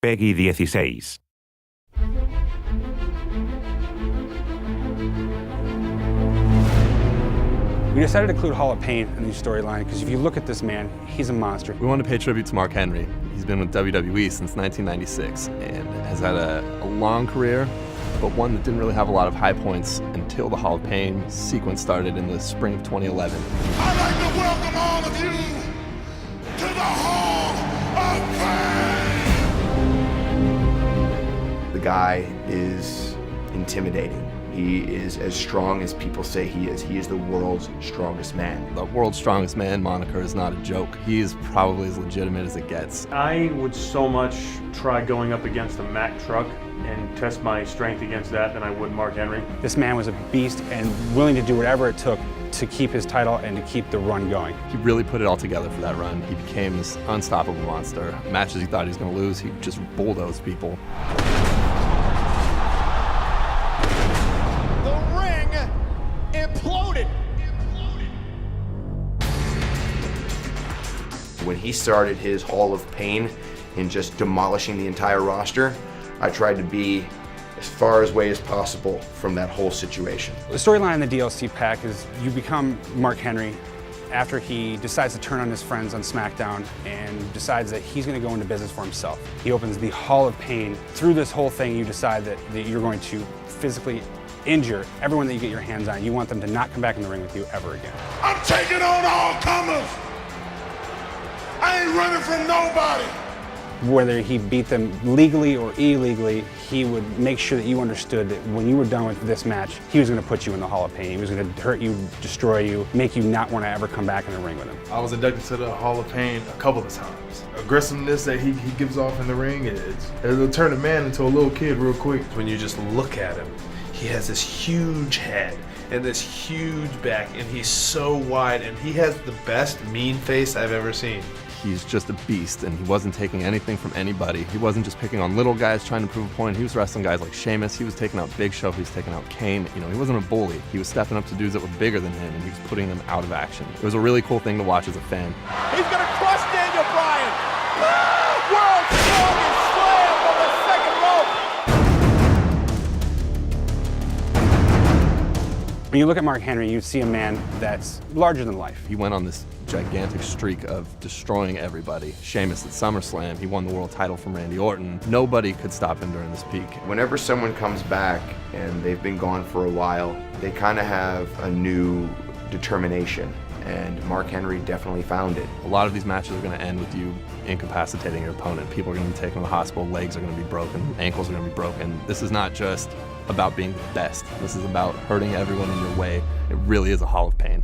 Peggy 16. We decided to include Hall of Pain in the storyline because if you look at this man, he's a monster. We wanted to pay tribute to Mark Henry. He's been with WWE since 1996 and has had a long career, but one that didn't really have a lot of high points until the Hall of Pain sequence started in the spring of 2011. I'd like to welcome all of you to the Hall of Pain. The guy is intimidating. He is as strong as people say he is. He is the world's strongest man. The world's strongest man moniker is not a joke. He is probably as legitimate as it gets. I would so much try going up against a Mack truck and test my strength against that than I would Mark Henry. This man was a beast and willing to do whatever it took to keep his title and to keep the run going. He really put it all together for that run. He became this unstoppable monster. Matches he thought he was going to lose, he just bulldozed people. When he started his Hall of Pain and just demolishing the entire roster, I tried to be as far away as possible from that whole situation. The storyline in the DLC pack is you become Mark Henry after he decides to turn on his friends on SmackDown and decides that he's going to go into business for himself. He opens the Hall of Pain. Through this whole thing, you decide that you're going to physically injure everyone that you get your hands on. You want them to not come back in the ring with you ever again. I'm taking on all comers. I ain't running from nobody. Whether he beat them legally or illegally, he would make sure that you understood that when you were done with this match, he was going to put you in the Hall of Pain. He was going to hurt you, destroy you, make you not want to ever come back in the ring with him. I was inducted to the Hall of Pain a couple of times. Aggressiveness that he gives off in the ring, it'll turn a man into a little kid real quick. When you just look at him, he has this huge head and this huge back, and he's so wide, and he has the best mean face I've ever seen. He's just a beast, and he wasn't taking anything from anybody. He wasn't just picking on little guys trying to prove a point. He was wrestling guys like Sheamus. He was taking out Big Show. He was taking out Kane. You know, he wasn't a bully. He was stepping up to dudes that were bigger than him, and he was putting them out of action. It was a really cool thing to watch as a fan. He's gonna crush Daniel Bryan. World's strongest slam from the second rope. When you look at Mark Henry, you see a man that's larger than life. He went on this gigantic streak of destroying everybody. Sheamus at SummerSlam, he won the world title from Randy Orton. Nobody could stop him during this peak. Whenever someone comes back and they've been gone for a while, they kind of have a new determination. And Mark Henry definitely found it. A lot of these matches are going to end with you incapacitating your opponent. People are going to be taken to the hospital, legs are going to be broken, ankles are going to be broken. This is not just about being the best. This is about hurting everyone in your way. It really is a Hall of Pain.